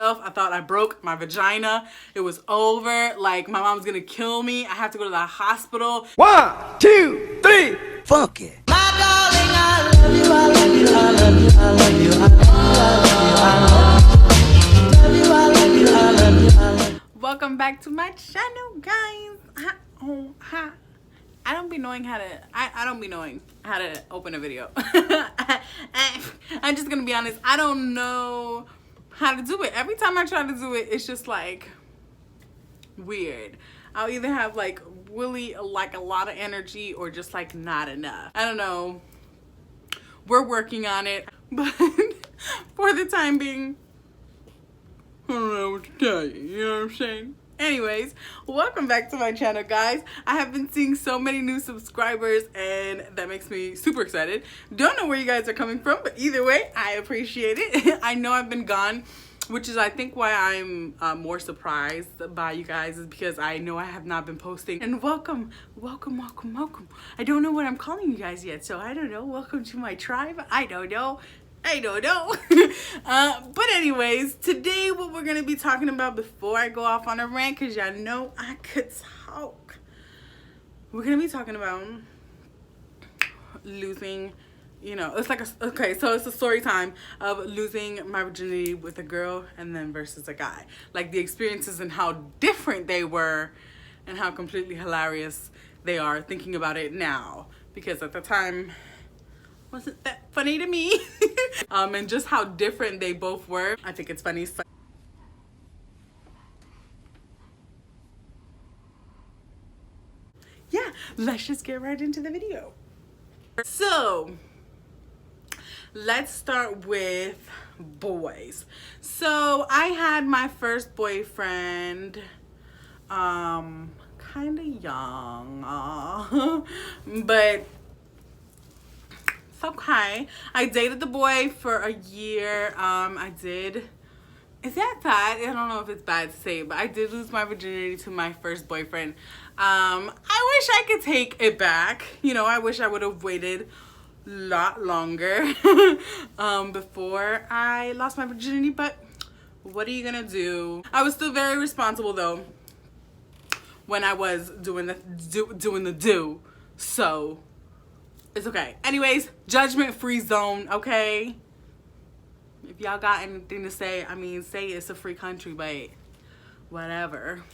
myself. I thought I broke my vagina. It was over. Like, my mom's gonna kill me. I have to go to the hospital. 1, 2, 3, fuck it. My darling, I love you, I love you, I love you, I love you, I love you, I love you, I love you, I love you. Welcome back to my channel, guys. I don't be knowing how to, I don't be knowing how to open a video. I'm just gonna be honest, I don't know how to do it. Every time I try to do it, it's just like weird. I'll either have like really like a lot of energy or just like not enough. I don't know. We're working on it, but for the time being, I don't know what to tell you, you know what I'm saying? Anyways, welcome back to my channel, guys. I have been seeing so many new subscribers and that makes me super excited. Don't know where you guys are coming from, but either way, I appreciate it. I know I've been gone, which is I think why I'm more surprised by you guys, is because I know I have not been posting. And welcome. I don't know what I'm calling you guys yet, so I don't know. Welcome to my tribe. I don't know. But anyways, today what we're gonna be talking about, before I go off on a rant, because y'all know I could talk, we're gonna be talking about losing, you know, it's like so it's a story time of losing my virginity with a girl and then versus a guy, like the experiences and how different they were and how completely hilarious they are thinking about it now, because at the time wasn't that funny to me. And just how different they both were. I think it's funny. Yeah, let's just get right into the video. So let's start with boys. So I had my first boyfriend kind of young, but it's okay. I dated the boy for a year. Is that bad? I don't know if it's bad to say, but I did lose my virginity to my first boyfriend. I wish I could take it back. You know, I wish I would have waited a lot longer before I lost my virginity, but what are you gonna do? I was still very responsible though when I was doing the do. So it's okay. Anyways, judgment-free zone, okay? If y'all got anything to say, I mean, say it's a free country, but whatever.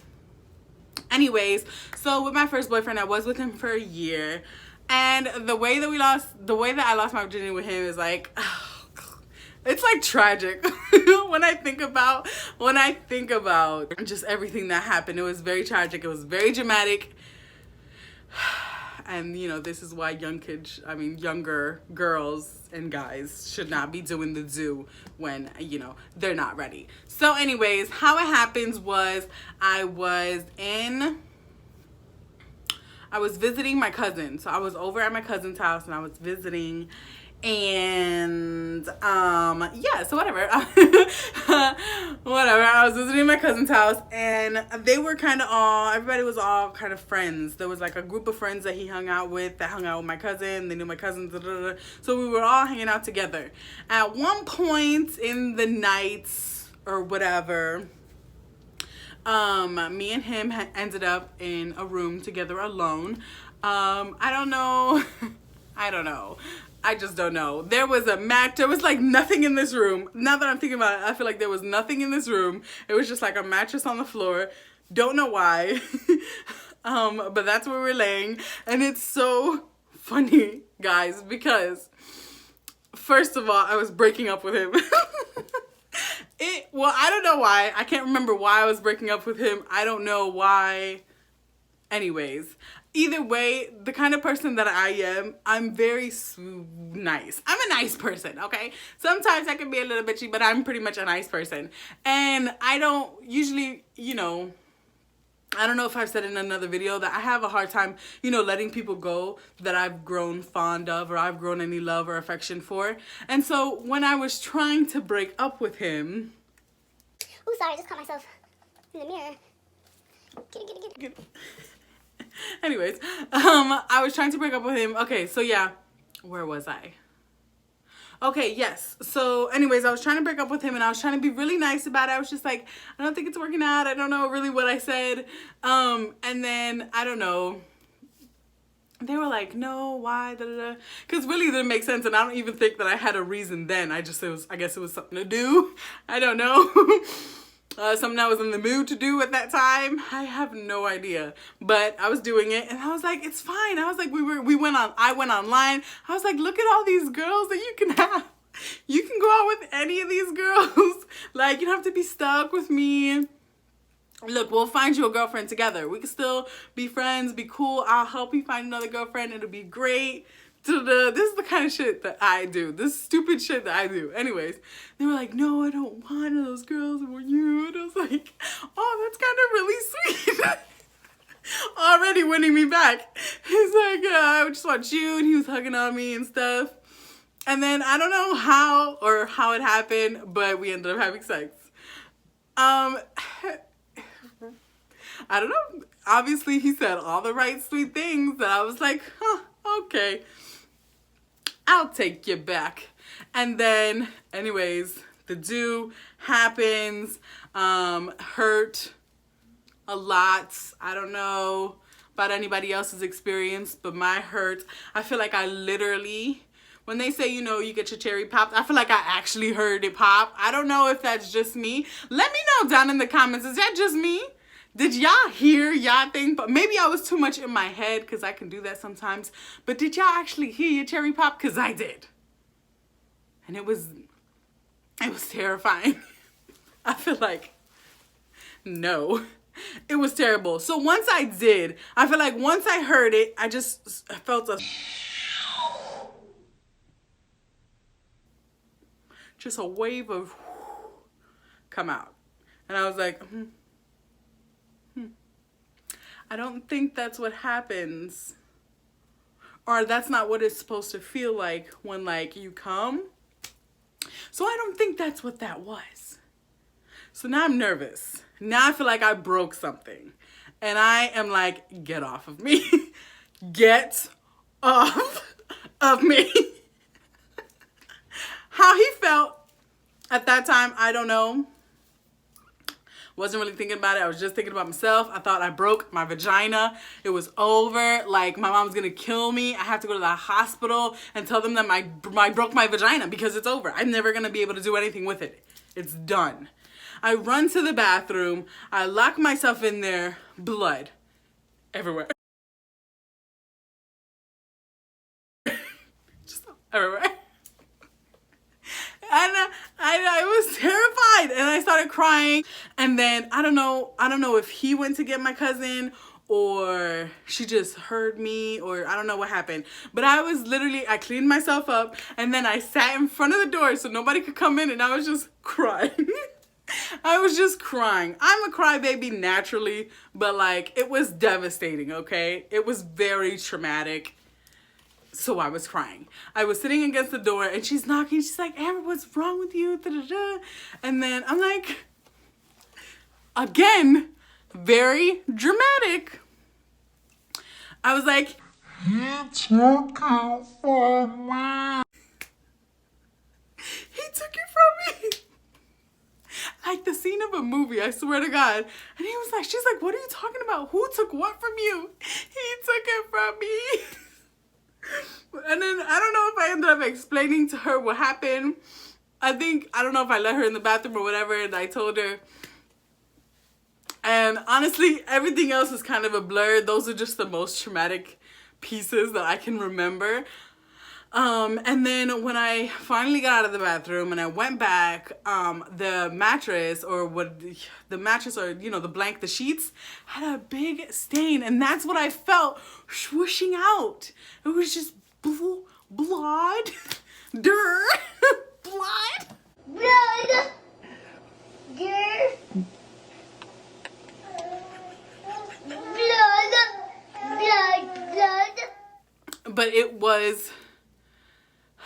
Anyways, so with my first boyfriend, I was with him for a year. And the way that I lost my virginity with him is like, it's like tragic. when I think about just everything that happened. It was very tragic. It was very dramatic. And you know, this is why younger girls and guys should not be doing the do when, you know, they're not ready. So anyways, how it happens was I was visiting my cousin. So I was over at my cousin's house and I was visiting, and yeah, so whatever. I was visiting my cousin's house and they were everybody was all kind of friends. There was like a group of friends that he hung out with that hung out with my cousin. They knew my cousins, so we were all hanging out together. At one point in the nights or whatever, me and him ended up in a room together alone. I don't know. I just don't know. There was a match. There was like nothing in this room. Now that I'm thinking about it, I feel like there was nothing in this room. It was just like a mattress on the floor. Don't know why. But that's where we're laying. And it's so funny, guys, because first of all, I was breaking up with him. Well, I don't know why. I can't remember why I was breaking up with him. I don't know why. Anyways, either way, the kind of person that I am, I'm very nice. I'm a nice person, okay? Sometimes I can be a little bitchy, but I'm pretty much a nice person. And I don't usually, you know, I don't know if I've said in another video that I have a hard time, you know, letting people go that I've grown fond of or I've grown any love or affection for. And so when I was trying to break up with him... Oh, sorry, I just caught myself in the mirror. Get it. Anyways, I was trying to break up with him. Okay, so yeah, where was I? Okay, yes. So anyways, I was trying to break up with him and I was trying to be really nice about it. I was just like, I don't think it's working out. I don't know really what I said. And then, I don't know. They were like, no, why, da, da, da. Because really it didn't make sense, and I don't even think that I had a reason then. I guess it was something to do. I don't know. Something I was in the mood to do at that time. I have no idea. But I was doing it, and I was like, it's fine. I was like, I went online. I was like, look at all these girls that you can have. You can go out with any of these girls. Like, you don't have to be stuck with me. Look, we'll find you a girlfriend together. We can still be friends, be cool. I'll help you find another girlfriend. It'll be great. This is the kind of shit that I do. This stupid shit that I do. Anyways, they were like, no, I don't want one of those girls. I want you. And I was like, oh, that's kind of really sweet. Already winning me back. He's like, I just want you. And he was hugging on me and stuff. And then I don't know how it happened, but we ended up having sex. I don't know. Obviously, he said all the right sweet things that I was like, huh, okay. I'll take you back. And then, anyways, the do happens. Hurt a lot. I don't know about anybody else's experience, but my hurt. I feel like I literally, when they say, you know, you get your cherry popped, I feel like I actually heard it pop. I don't know if that's just me. Let me know down in the comments. Is that just me? Did y'all hear y'all think? But maybe I was too much in my head because I can do that sometimes. But did y'all actually hear your cherry pop? Because I did. And it was terrifying. I feel like, no, it was terrible. So once I did, I feel like once I heard it, I felt a wave of come out. And I was like, I don't think that's what happens, or that's not what it's supposed to feel like when like you come. So I don't think that's what that was. So now I'm nervous. Now I feel like I broke something and I am like, get off of me. Get off of me. How he felt at that time, I don't know. Wasn't really thinking about it. I was just thinking about myself. I thought I broke my vagina. It was over. Like, my mom's gonna kill me. I have to go to the hospital and tell them that I broke my vagina because it's over. I'm never gonna be able to do anything with it. It's done. I run to the bathroom. I lock myself in there. Blood everywhere. Just everywhere. And I was terrified and I started crying. And then I don't know if he went to get my cousin or she just heard me, or I don't know what happened. But I cleaned myself up and then I sat in front of the door so nobody could come in, and I was just crying. I was just crying. I'm a crybaby naturally, but like, it was devastating, okay? It was very traumatic. So I was crying. I was sitting against the door and she's knocking. She's like, Amber, what's wrong with you? Da-da-da. And then I'm like, again, very dramatic. I was like, he took it from me. He took it from me. Like the scene of a movie, I swear to God. And he was like, she's like, what are you talking about? Who took what from you? He took it from me. And then I don't know if I ended up explaining to her what happened. I don't know if I let her in the bathroom or whatever, and I told her. And honestly, everything else is kind of a blur. Those are just the most traumatic pieces that I can remember. And then when I finally got out of the bathroom and I went back, the mattress or the sheets had a big stain, and that's what I felt swooshing out. It was just blood, dirt, blood. But it was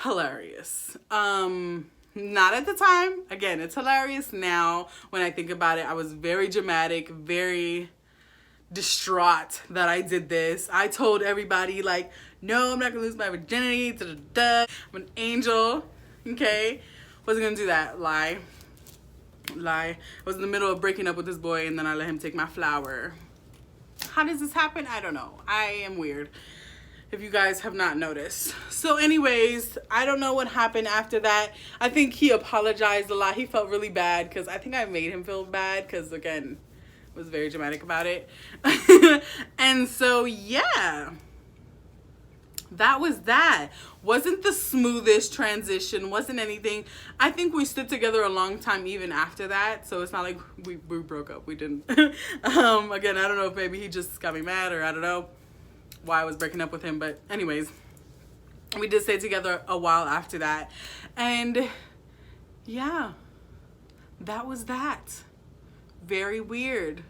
hilarious. Not at the time. Again, it's hilarious now when I think about it. I was very dramatic, very distraught that I did this. I told everybody like, no, I'm not gonna lose my virginity. Da-da-da. I'm an angel. Okay, wasn't gonna do that. Lie. I was in the middle of breaking up with this boy, and then I let him take my flower. How does this happen? I don't know. I am weird, if you guys have not noticed. So anyways, I don't know what happened after that. I think he apologized a lot. He felt really bad because I think I made him feel bad because, again, I was very dramatic about it. And so, yeah. That was that. Wasn't the smoothest transition. Wasn't anything. I think we stood together a long time even after that. So it's not like we broke up. We didn't. Again, I don't know if maybe he just got me mad, or I don't know why I was breaking up with him. But anyways, we did stay together a while after that. And yeah, that was that. Very weird.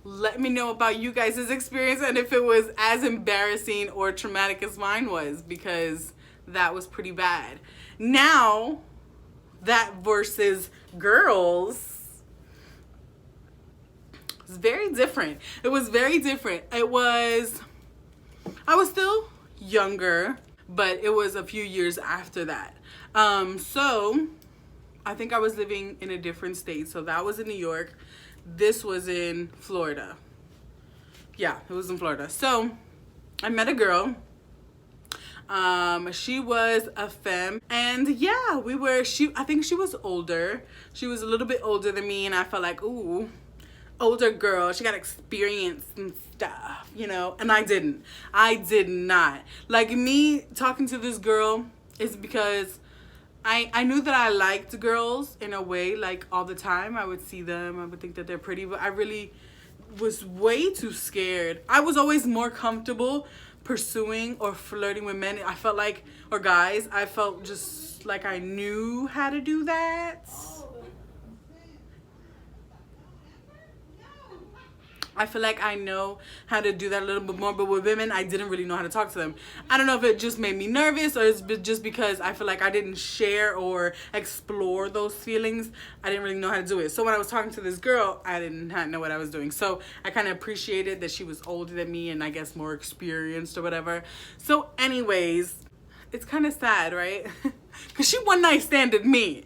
Let me know about you guys' experience and if it was as embarrassing or traumatic as mine was, because that was pretty bad. Now, that versus girls is very different. It was very different. I was still younger, but it was a few years after that. So I think I was living in a different state. So that was in New York. This was in Florida. Yeah, it was in Florida. So I met a girl. She was a femme, and yeah, I think she was older. She was a little bit older than me, and I felt like, ooh, older girl, she got experience and stuff, you know, and I did not. Like, me talking to this girl is because I knew that I liked girls in a way, like all the time. I would see them, I would think that they're pretty, but I really was way too scared. I was always more comfortable pursuing or flirting with men. I felt like, or guys, I felt just like I knew how to do that. I feel like I know how to do that a little bit more, but with women, I didn't really know how to talk to them. I don't know if it just made me nervous, or it's just because I feel like I didn't share or explore those feelings. I didn't really know how to do it. So when I was talking to this girl, I didn't know what I was doing. So I kind of appreciated that she was older than me and I guess more experienced or whatever. So anyways, it's kind of sad, right? Because she one night standed me.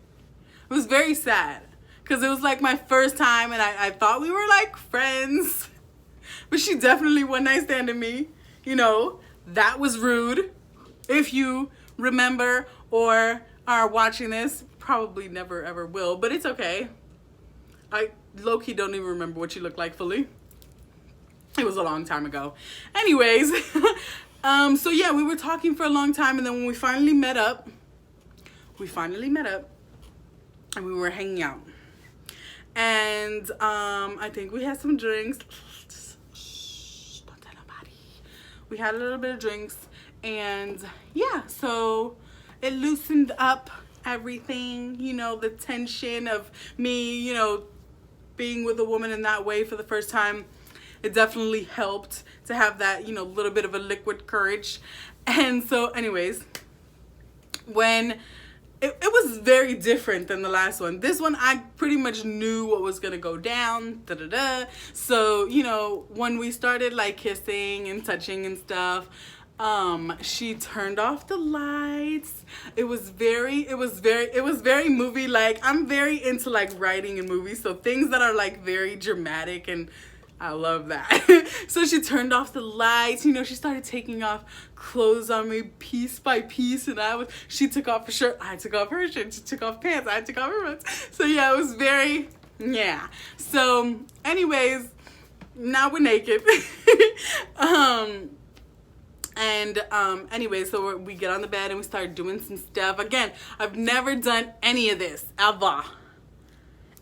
It was very sad. Because it was like my first time, and I thought we were like friends. But she definitely one night standed me. You know, that was rude. If you remember or are watching this, probably never ever will, but it's okay. I low-key don't even remember what she looked like fully. It was a long time ago. Anyways, so yeah, we were talking for a long time, and then when we finally met up, and we were hanging out. And I think we had some drinks. Shh, don't tell nobody. We had a little bit of drinks, and yeah, so it loosened up everything, you know, the tension of me, you know, being with a woman in that way for the first time. It definitely helped to have that, you know, little bit of a liquid courage. And so anyways, when it was very different than the last one. This one, I pretty much knew what was gonna go down, So, you know, when we started like kissing and touching and stuff, she turned off the lights. It was very movie like. I'm very into like writing in movies, so things that are like very dramatic, and I love that. So she turned off the lights, you know, she started taking off clothes on me piece by piece, and she took off her shirt, I took off her shirt, she took off pants, I took off her pants. So yeah, it was very, yeah. So anyways, now we're naked. Anyway, so we get on the bed and we start doing some stuff. Again, I've never done any of this, ever.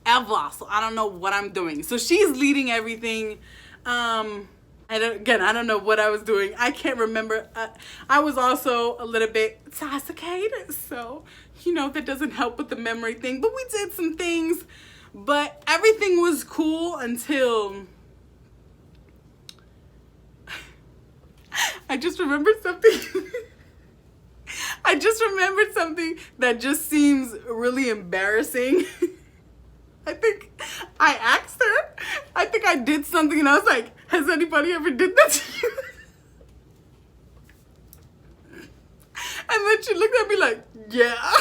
So I don't know what I'm doing. So she's leading everything. I don't know what I was doing. I can't remember. I was also a little bit intoxicated, so you know that doesn't help with the memory thing. But we did some things, but everything was cool until I just remembered something. I just remembered something that just seems really embarrassing. I think I asked her. I think I did something, and I was like, has anybody ever did that to you? And then she looked at me like, yeah.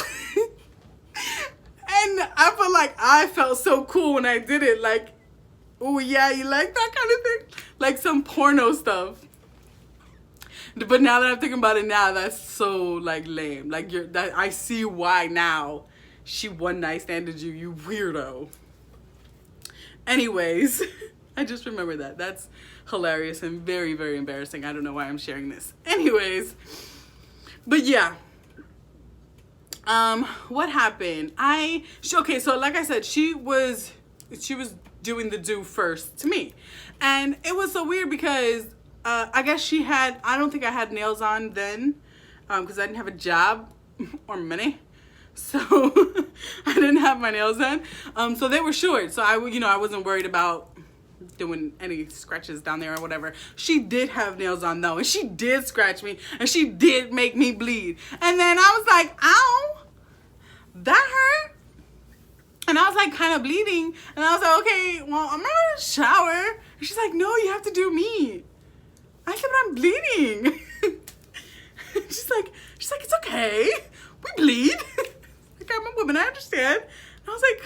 like, I felt so cool when I did it. Like, oh yeah, you like that kind of thing? Like some porno stuff. But now that I'm thinking about it now, that's so like lame. Like I see why now. She one night standed you, you weirdo. Anyways, I just remember that. That's hilarious and very, very embarrassing. I don't know why I'm sharing this. Anyways, but yeah. What happened? Okay, so like I said, she was doing the do first to me. And it was so weird because I guess I don't think I had nails on then, because I didn't have a job or money. So I didn't have my nails done. So they were short. So I wasn't worried about doing any scratches down there or whatever. She did have nails on though, and she did scratch me, and she did make me bleed. And then I was like, ow, that hurt. And I was like kind of bleeding, and I was like, okay, well, I'm gonna shower. And she's like, no, you have to do me. I said, but I'm bleeding. she's like, it's okay. We bleed. Like, I'm a woman, I understand. And I was like,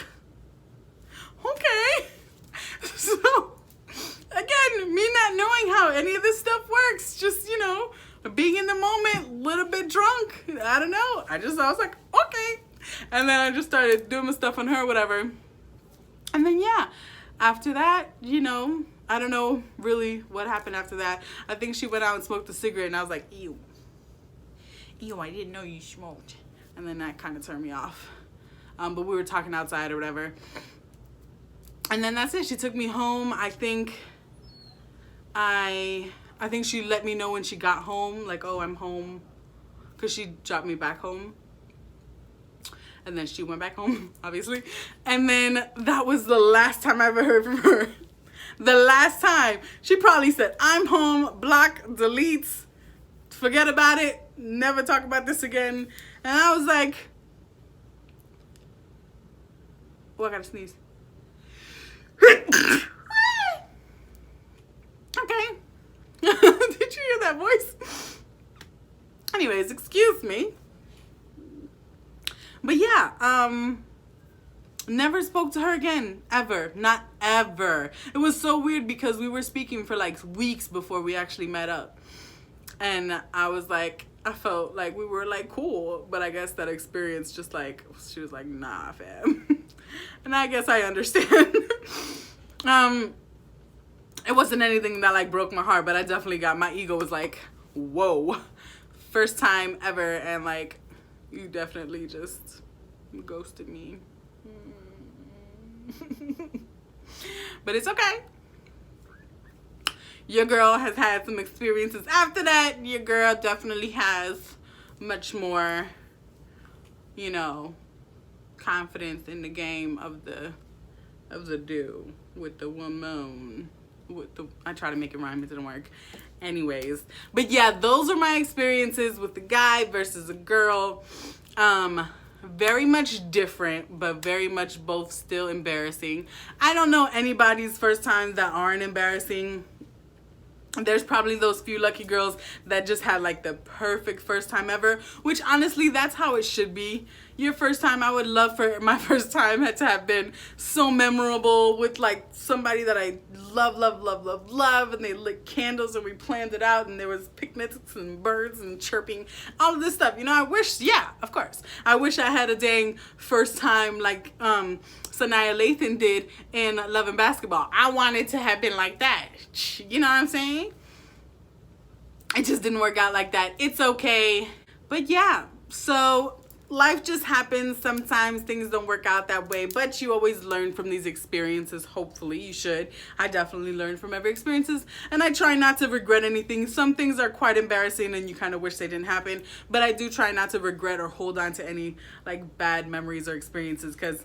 okay. So, again, me not knowing how any of this stuff works, just, being in the moment, a little bit drunk. I don't know. I was like, okay. And then I just started doing my stuff on her, whatever. And then, yeah, after that, I don't know really what happened after that. I think she went out and smoked a cigarette, and I was like, ew. Ew, I didn't know you smoked. And then that kind of turned me off. But we were talking outside or whatever. And then that's it. She took me home. I think she let me know when she got home, like, oh, I'm home, because she dropped me back home. And then she went back home, obviously. And then that was the last time I ever heard from her. The last time. She probably said, I'm home, block, delete, forget about it, never talk about this again. And I was like, oh, I gotta sneeze. Okay. Did you hear that voice? Anyways, excuse me. But yeah, never spoke to her again, ever. Not ever. It was so weird because we were speaking for like weeks before we actually met up. And I felt like we were like cool, but I guess that experience just like, she was like, nah, fam. And I guess I understand. It wasn't anything that like broke my heart, but I definitely my ego was like, whoa, first time ever. And like, you definitely just ghosted me. But it's okay. Your girl has had some experiences after that. Your girl definitely has much more, confidence in the game of the do with the woman. I try to make it rhyme, it didn't work. Anyways, but yeah, those are my experiences with the guy versus a girl. Very much different, but very much both still embarrassing. I don't know anybody's first times that aren't embarrassing. There's probably those few lucky girls that just had like the perfect first time ever, which honestly, that's how it should be. Your first time, I would love for my first time had to have been so memorable with like somebody that I love, and they lit candles and we planned it out and there was picnics and birds and chirping, all of this stuff. I wish, yeah, of course. I wish I had a dang first time like Sanaya Lathan did in Love and Basketball. I wanted to have been like that. You know what I'm saying? It just didn't work out like that. It's okay. But yeah, so life just happens. Sometimes things don't work out that way, but you always learn from these experiences. Hopefully you should. I definitely learn from every experiences, and I try not to regret anything. Some things are quite embarrassing and you kind of wish they didn't happen, but I do try not to regret or hold on to any like bad memories or experiences, because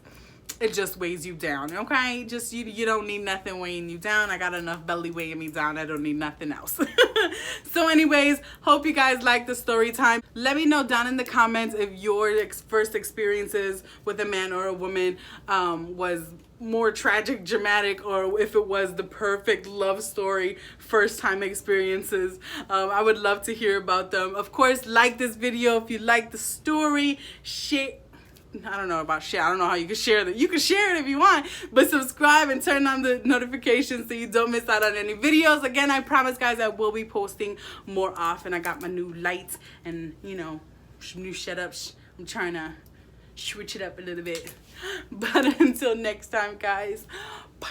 it just weighs you down. Okay, just you don't need nothing weighing you down. I got enough belly weighing me down. I don't need nothing else. So anyways, hope you guys like the story time. Let me know down in the comments if your first experiences with a man or a woman was more tragic, dramatic, or if it was the perfect love story first time experiences. I would love to hear about them. Of course, like this video if you like the story. I don't know about share. I don't know how you can share that. You can share it if you want, but subscribe and turn on the notifications so you don't miss out on any videos. Again, I promise, guys, I will be posting more often. I got my new lights and, you know, some new setups. I'm trying to switch it up a little bit. But until next time, guys, bye.